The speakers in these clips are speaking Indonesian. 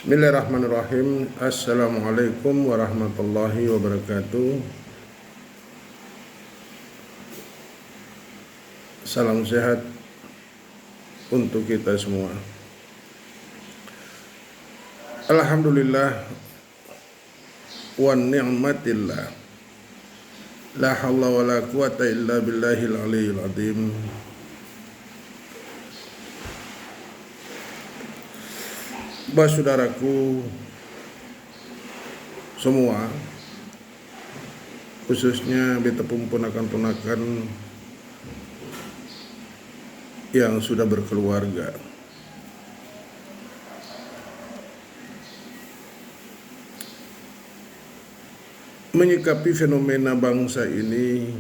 Bismillahirrahmanirrahim. Assalamualaikum warahmatullahi wabarakatuh. Salam sehat untuk kita semua. Alhamdulillah wa ni'matillah. La haula wa la quwata illa billahil aliyyil azim. Saudaraku semua, khususnya beta ponakan-ponakan yang sudah berkeluarga, menyikapi fenomena bangsa ini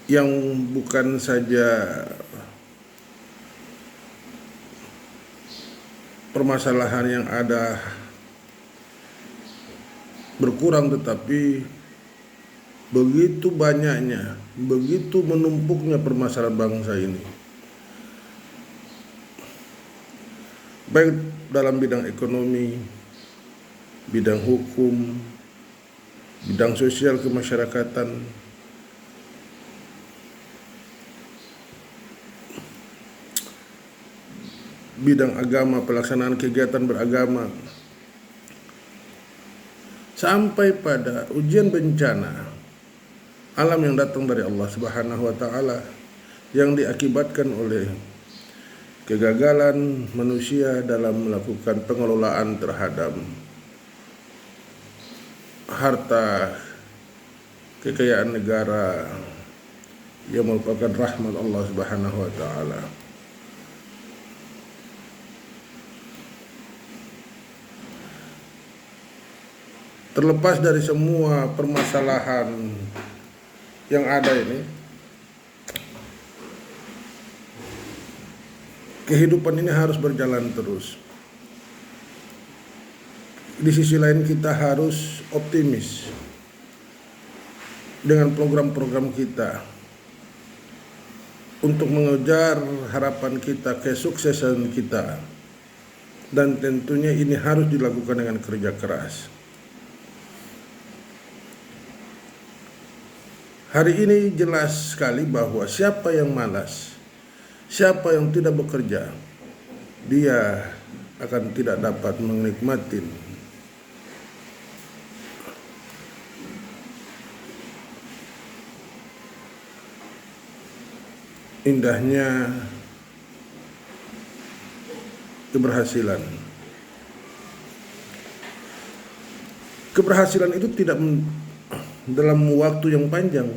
yang bukan saja permasalahan yang ada berkurang, tetapi begitu banyaknya, begitu menumpuknya permasalahan bangsa ini, baik dalam bidang ekonomi, bidang hukum, bidang sosial kemasyarakatan, bidang agama, pelaksanaan kegiatan beragama, sampai pada ujian bencana alam yang datang dari Allah Subhanahu wa taala yang diakibatkan oleh kegagalan manusia dalam melakukan pengelolaan terhadap harta kekayaan negara yang merupakan rahmat Allah Subhanahu wa taala. Terlepas dari semua permasalahan yang ada ini, kehidupan ini harus berjalan terus. Di sisi lain kita harus optimis dengan program-program kita untuk mengejar harapan kita, kesuksesan kita, dan tentunya ini harus dilakukan dengan kerja keras. Hari ini jelas sekali bahwa siapa yang malas, siapa yang tidak bekerja, dia akan tidak dapat menikmati indahnya keberhasilan. Keberhasilan itu tidak dalam waktu yang panjang.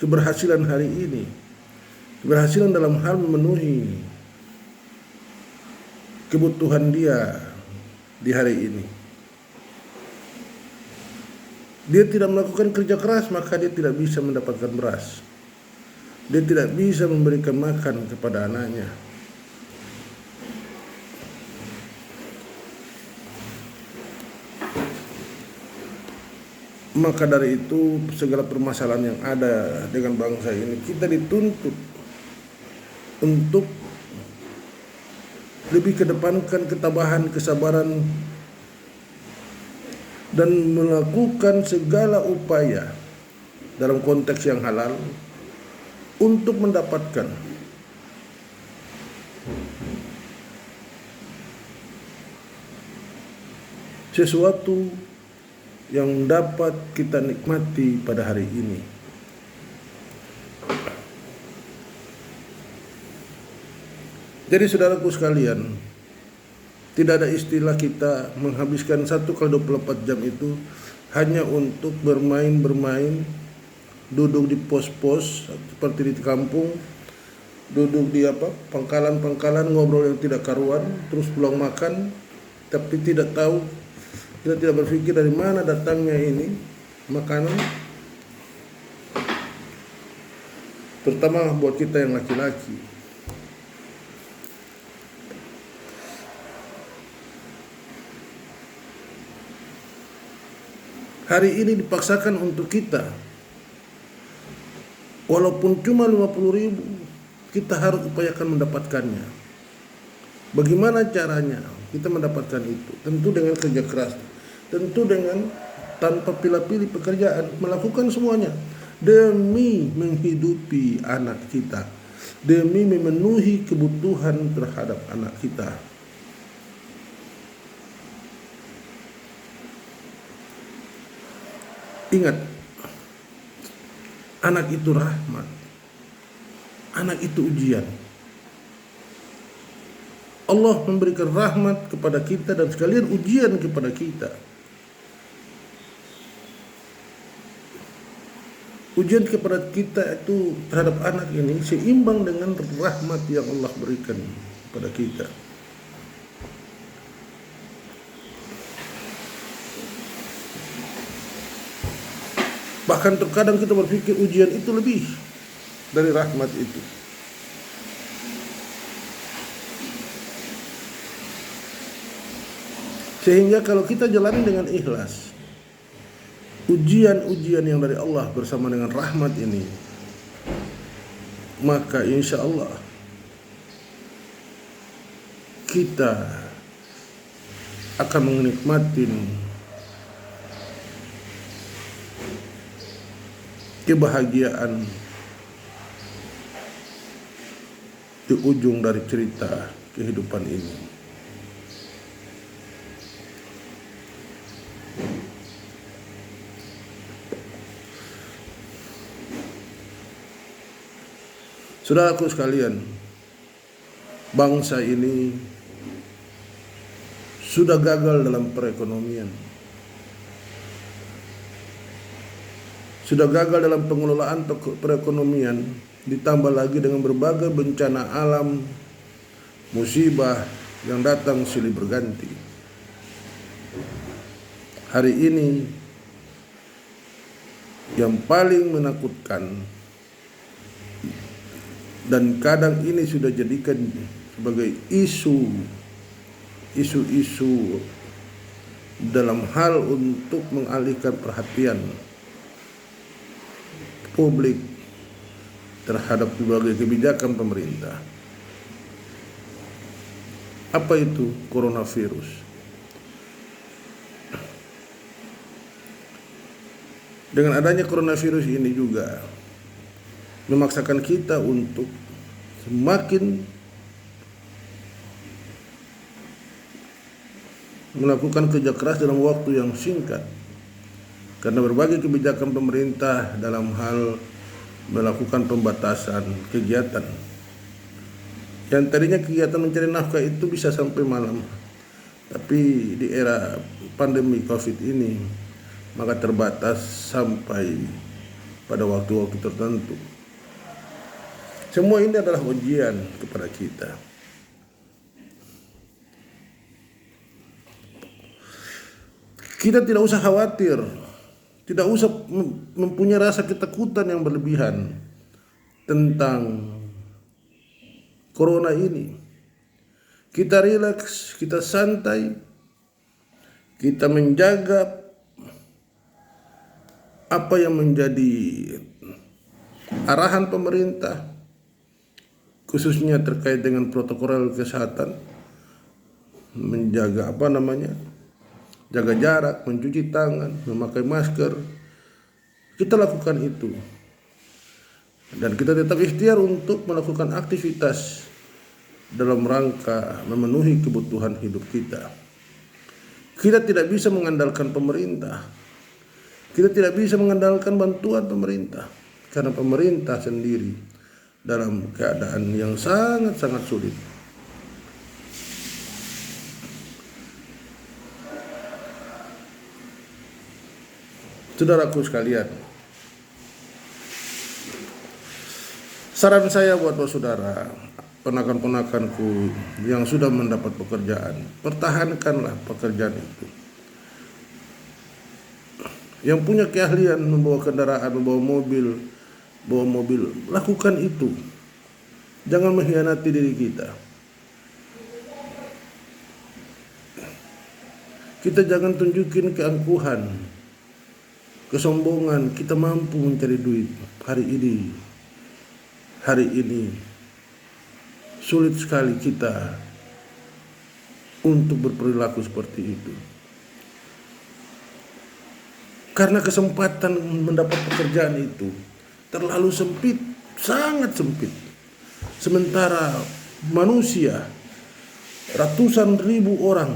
Keberhasilan hari ini, keberhasilan dalam hal memenuhi kebutuhan dia di hari ini. Dia tidak melakukan kerja keras, maka dia tidak bisa mendapatkan beras. Dia tidak bisa memberikan makan kepada anaknya. Maka dari itu segala permasalahan yang ada dengan bangsa ini, kita dituntut untuk lebih kedepankan ketabahan, kesabaran, dan melakukan segala upaya dalam konteks yang halal untuk mendapatkan sesuatu yang dapat kita nikmati pada hari ini. Jadi saudaraku sekalian, tidak ada istilah kita menghabiskan 1x24 jam itu hanya untuk bermain-bermain, duduk di pos-pos seperti di kampung, duduk di pangkalan-pangkalan, ngobrol yang tidak karuan, terus pulang makan, tapi tidak tahu, kita tidak berpikir dari mana datangnya ini makanan, terutama buat kita yang laki-laki. Hari ini dipaksakan untuk kita, walaupun cuma 50.000, kita harus upayakan mendapatkannya. Bagaimana caranya kita mendapatkan itu? Tentu dengan kerja keras, tentu dengan tanpa pilih-pilih pekerjaan, melakukan semuanya demi menghidupi anak kita, demi memenuhi kebutuhan terhadap anak kita. Ingat, anak itu rahmat, anak itu ujian. Allah memberikan rahmat kepada kita dan sekalian ujian kepada kita. Ujian kepada kita itu terhadap anak ini seimbang dengan rahmat yang Allah berikan kepada kita. Bahkan terkadang kita berpikir ujian itu lebih dari rahmat itu. Sehingga kalau kita jalani dengan ikhlas, ujian-ujian yang dari Allah bersama dengan rahmat ini, maka insya Allah kita akan menikmati kebahagiaan di ujung dari cerita kehidupan ini. Saudaraku sekalian, bangsa ini sudah gagal dalam perekonomian, sudah gagal dalam pengelolaan perekonomian, ditambah lagi dengan berbagai bencana alam, musibah yang datang silih berganti. Hari ini yang paling menakutkan, dan kadang ini sudah jadikan sebagai isu-isu dalam hal untuk mengalihkan perhatian publik terhadap berbagai kebijakan pemerintah. Apa itu coronavirus? Dengan adanya coronavirus ini juga memaksakan kita untuk semakin melakukan kerja keras dalam waktu yang singkat, karena berbagai kebijakan pemerintah dalam hal melakukan pembatasan kegiatan. Yang tadinya kegiatan mencari nafkah itu bisa sampai malam, tapi di era pandemi COVID ini maka terbatas sampai pada waktu-waktu tertentu. Semua ini adalah ujian kepada kita. Kita tidak usah khawatir, tidak usah mempunyai rasa ketakutan yang berlebihan tentang corona ini. Kita rileks, kita santai, kita menjaga apa yang menjadi arahan pemerintah, khususnya terkait dengan protokol kesehatan, menjaga jaga jarak, mencuci tangan, memakai masker. Kita lakukan itu, dan kita tetap ikhtiar untuk melakukan aktivitas dalam rangka memenuhi kebutuhan hidup kita. Kita tidak bisa mengandalkan pemerintah, kita tidak bisa mengandalkan bantuan pemerintah, karena pemerintah sendiri dalam keadaan yang sangat-sangat sulit. Saudaraku sekalian, saran saya buat saudara, ponakan-ponakanku yang sudah mendapat pekerjaan, pertahankanlah pekerjaan itu. Yang punya keahlian membawa kendaraan, membawa mobil, lakukan itu. Jangan mengkhianati diri kita. Kita jangan tunjukin keangkuhan, kesombongan. Kita mampu mencari duit hari ini. sulit sekali kita untuk berperilaku seperti itu. Karena kesempatan mendapat pekerjaan itu terlalu sempit, sangat sempit. Sementara manusia, ratusan ribu orang,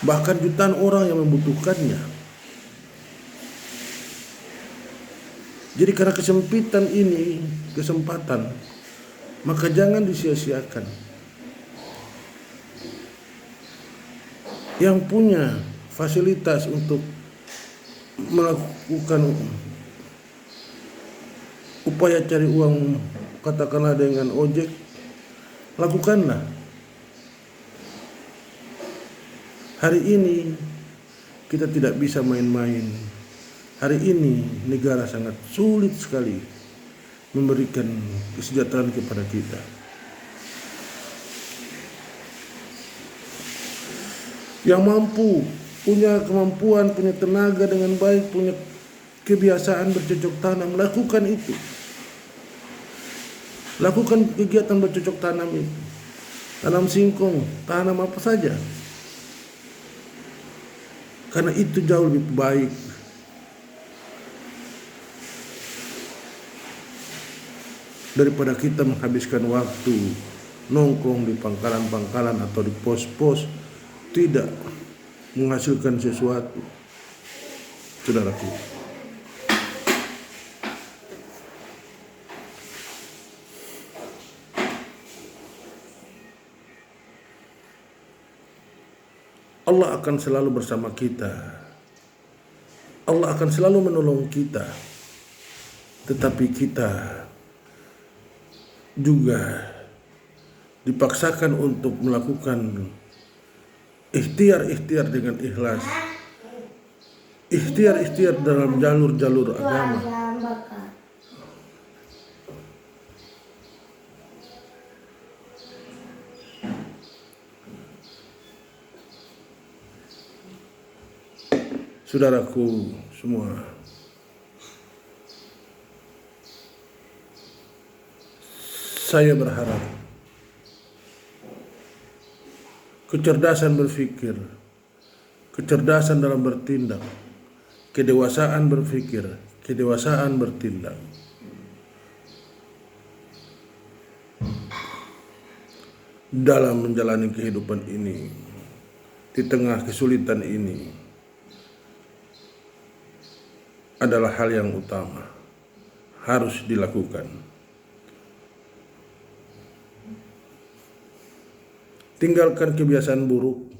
bahkan jutaan orang yang membutuhkannya. Jadi karena kesempitan ini, kesempatan, maka jangan disia-siakan. Yang punya fasilitas untuk melakukan upaya cari uang, katakanlah dengan ojek, lakukanlah. Hari ini kita tidak bisa main-main. Hari ini negara sangat sulit sekali memberikan kesejahteraan kepada kita. Yang mampu, punya kemampuan, punya tenaga dengan baik, punya kebiasaan bercocok tanam, lakukan itu. Lakukan kegiatan bercocok tanam itu. Tanam singkong, tanam apa saja. Karena itu jauh lebih baik daripada kita menghabiskan waktu nongkrong di pangkalan-pangkalan atau di pos-pos tidak menghasilkan sesuatu. Saudaraku, Allah akan selalu bersama kita. Allah akan selalu menolong kita. Tetapi kita juga dipaksakan untuk melakukan ikhtiar-ikhtiar dengan ikhlas. Ikhtiar-ikhtiar dalam jalur-jalur agama. Saudaraku semua, saya berharap kecerdasan berpikir, kecerdasan dalam bertindak, kedewasaan berpikir, kedewasaan bertindak dalam menjalani kehidupan ini, di tengah kesulitan ini, adalah hal yang utama, harus dilakukan. Tinggalkan kebiasaan buruk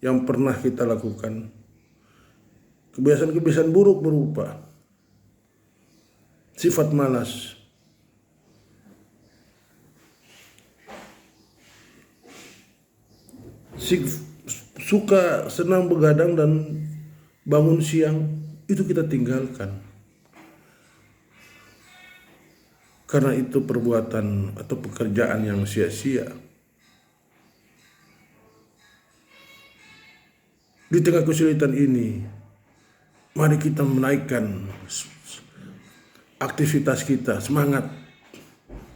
yang pernah kita lakukan. Kebiasaan-kebiasaan buruk berupa sifat malas, suka senang begadang dan bangun siang, itu kita tinggalkan. Karena itu perbuatan atau pekerjaan yang sia-sia. Di tengah kesulitan ini, mari kita menaikkan aktivitas kita, semangat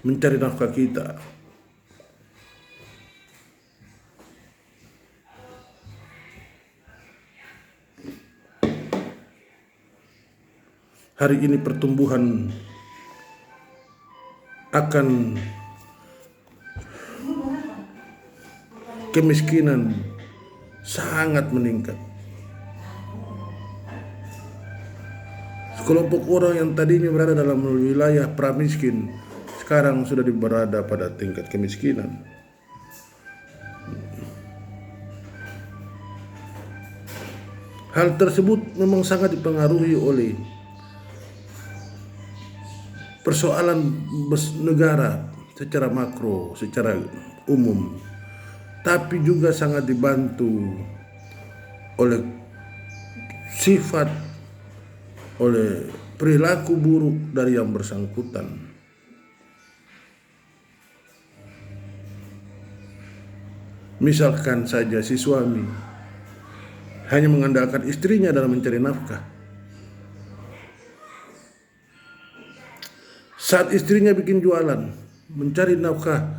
mencari nafkah kita. Hari ini pertumbuhan akan kemiskinan sangat meningkat. Sekelompok orang yang tadinya berada dalam wilayah pramiskin sekarang sudah berada pada tingkat kemiskinan. Hal tersebut memang sangat dipengaruhi oleh persoalan negara secara makro, secara umum, tapi juga sangat dibantu oleh sifat, oleh perilaku buruk dari yang bersangkutan. Misalkan saja si suami hanya mengandalkan istrinya dalam mencari nafkah. Saat istrinya bikin jualan, mencari nafkah,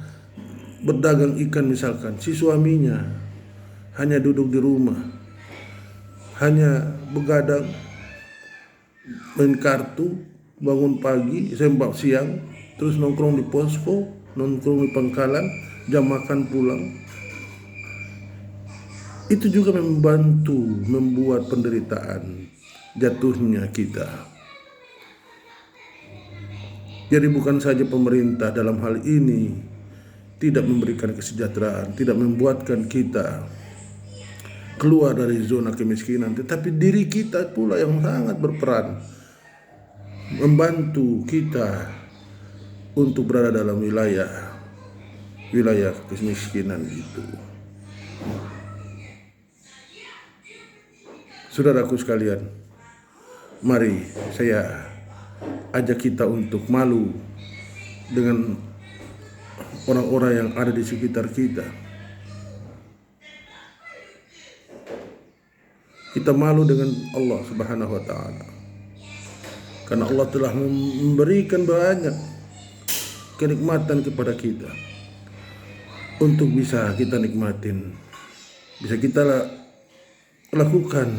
berdagang ikan misalkan, si suaminya hanya duduk di rumah, hanya begadang, main kartu, bangun pagi, sembab siang, terus nongkrong di posko, nongkrong di pangkalan, jam makan pulang. Itu juga membantu membuat penderitaan jatuhnya kita. Jadi bukan saja pemerintah dalam hal ini tidak memberikan kesejahteraan, tidak membuatkan kita keluar dari zona kemiskinan, tetapi diri kita pula yang sangat berperan membantu kita untuk berada dalam wilayah kemiskinan itu. Saudaraku sekalian, mari saya ajak kita untuk malu dengan orang-orang yang ada di sekitar kita. Kita malu dengan Allah Subhanahu wa Ta'ala, karena Allah telah memberikan banyak kenikmatan kepada kita untuk bisa kita nikmatin, bisa kita lakukan.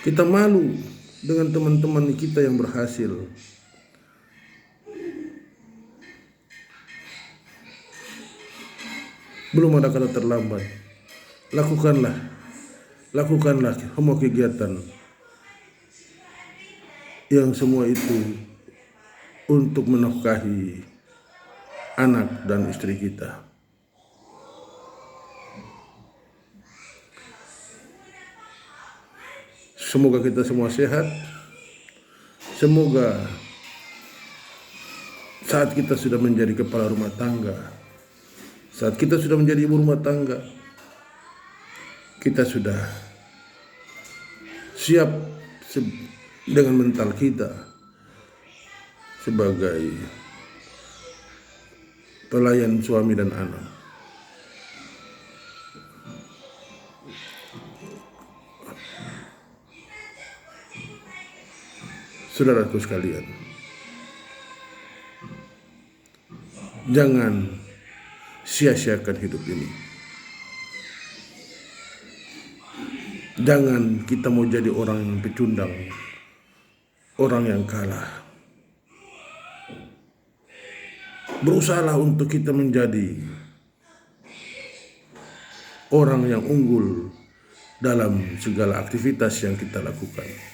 Kita malu dengan teman-teman kita yang berhasil. Belum ada kata terlambat. Lakukanlah semua kegiatan yang semua itu untuk menafkahi anak dan istri kita. Semoga kita semua sehat. Semoga saat kita sudah menjadi kepala rumah tangga, saat kita sudah menjadi ibu rumah tangga, kita sudah siap dengan mental kita sebagai pelayan suami dan anak. Saudaraku sekalian, jangan sia-siakan hidup ini. Jangan kita mau jadi orang yang pecundang, orang yang kalah. Berusahalah untuk kita menjadi orang yang unggul dalam segala aktivitas yang kita lakukan.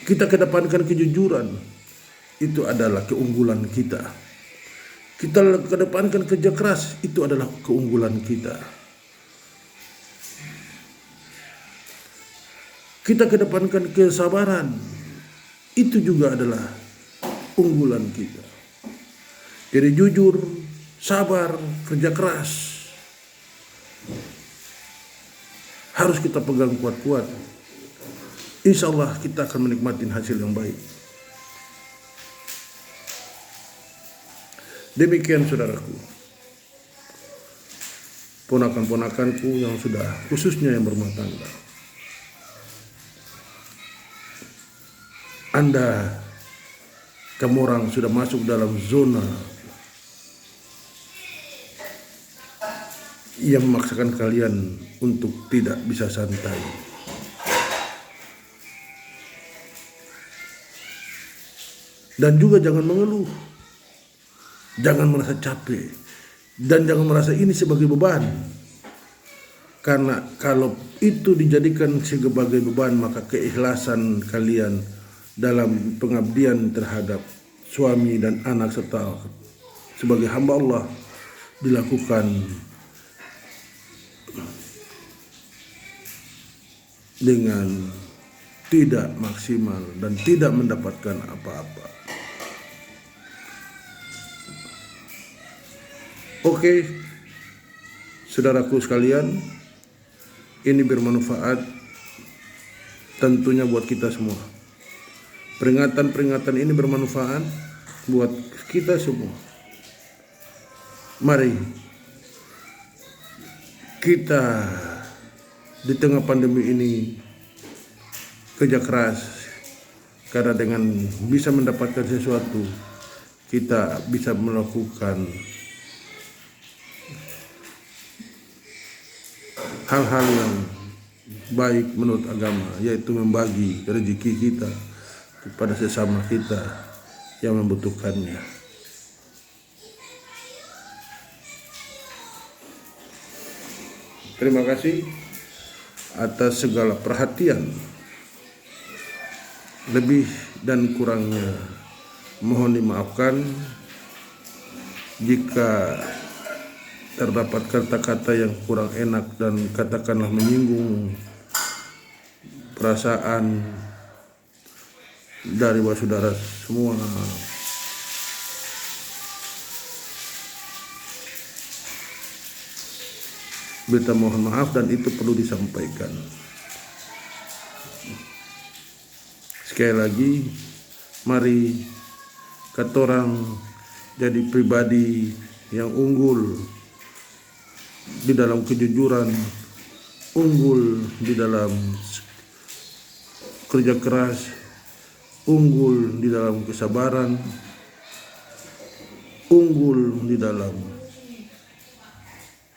Kita kedepankan kejujuran, itu adalah keunggulan kita. Kita kedepankan kerja keras, itu adalah keunggulan kita. Kita kedepankan kesabaran, itu juga adalah unggulan kita. Jadi jujur, sabar, kerja keras harus kita pegang kuat-kuat. Insya Allah kita akan menikmati hasil yang baik. Demikian saudaraku, ponakan-ponakanku yang sudah, khususnya yang berumah tangga. Anda, kamu orang sudah masuk dalam zona yang memaksakan kalian untuk tidak bisa santai. Dan juga jangan mengeluh, jangan merasa capek, dan jangan merasa ini sebagai beban. Karena kalau itu dijadikan sebagai beban, maka keikhlasan kalian dalam pengabdian terhadap suami dan anak serta sebagai hamba Allah dilakukan dengan tidak maksimal dan tidak mendapatkan apa-apa. Oke, saudaraku sekalian, ini bermanfaat tentunya buat kita semua. Peringatan-peringatan ini bermanfaat buat kita semua. Mari kita di tengah pandemi ini kerja keras, Karena dengan bisa mendapatkan sesuatu, kita bisa melakukan hal-hal yang baik menurut agama, yaitu membagi rezeki kita kepada sesama kita yang membutuhkannya. Terima kasih atas segala perhatian. Lebih dan kurangnya mohon dimaafkan jika terdapat kata-kata yang kurang enak dan katakanlah menyinggung perasaan dari saudara semua. Beta mohon maaf dan itu perlu disampaikan. Sekali lagi, mari katorang jadi pribadi yang unggul di dalam kejujuran, unggul di dalam kerja keras, unggul di dalam kesabaran, unggul di dalam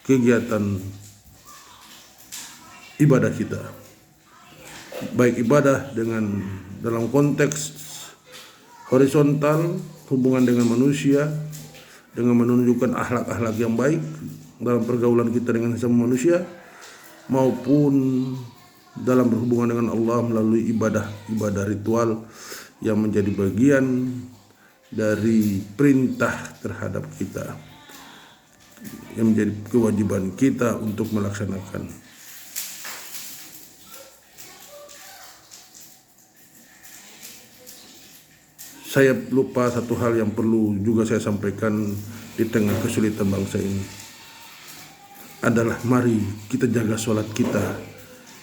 kegiatan ibadah kita. Baik ibadah dengan dalam konteks horizontal, hubungan dengan manusia, dengan menunjukkan akhlak-akhlak yang baik dalam pergaulan kita dengan sesama manusia, maupun dalam berhubungan dengan Allah melalui ibadah ritual yang menjadi bagian dari perintah terhadap kita, yang menjadi kewajiban kita untuk melaksanakan. Saya lupa satu hal yang perlu juga saya sampaikan di tengah kesulitan bangsa ini, adalah mari kita jaga sholat kita,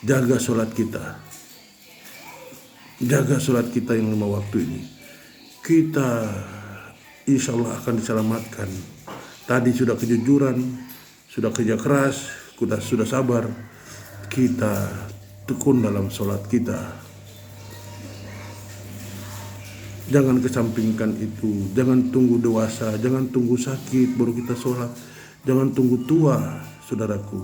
jaga sholat kita, jaga sholat kita yang 5 waktu ini. Kita insya Allah akan diselamatkan. Tadi sudah kejujuran, sudah kerja keras, kita sudah sabar, kita tekun dalam sholat kita. Jangan kesampingkan itu, jangan tunggu dewasa, jangan tunggu sakit baru kita sholat, jangan tunggu tua, saudaraku.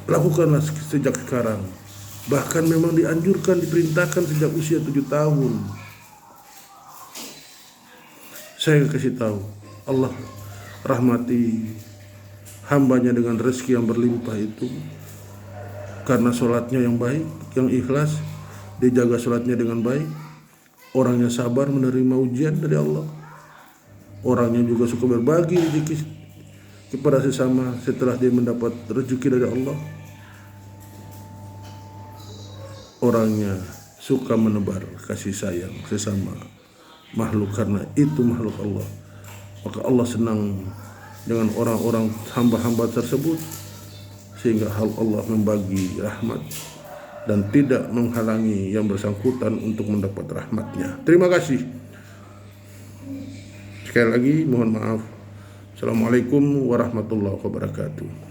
Lakukanlah sejak sekarang. Bahkan memang dianjurkan, diperintahkan sejak usia 7 tahun. Saya kasih tahu, Allah rahmati hambanya dengan rezeki yang berlimpah itu karena sholatnya yang baik, yang ikhlas, dijaga sholatnya dengan baik, orangnya sabar menerima ujian dari Allah, orangnya juga suka berbagi rezeki kepada sesama setelah dia mendapat rezeki dari Allah, orangnya suka menebar kasih sayang sesama makhluk karena itu makhluk Allah. Maka Allah senang dengan orang-orang hamba-hamba tersebut, sehingga Allah membagi rahmat dan tidak menghalangi yang bersangkutan untuk mendapat rahmatnya. Terima kasih. Sekali lagi mohon maaf. Assalamualaikum warahmatullahi wabarakatuh.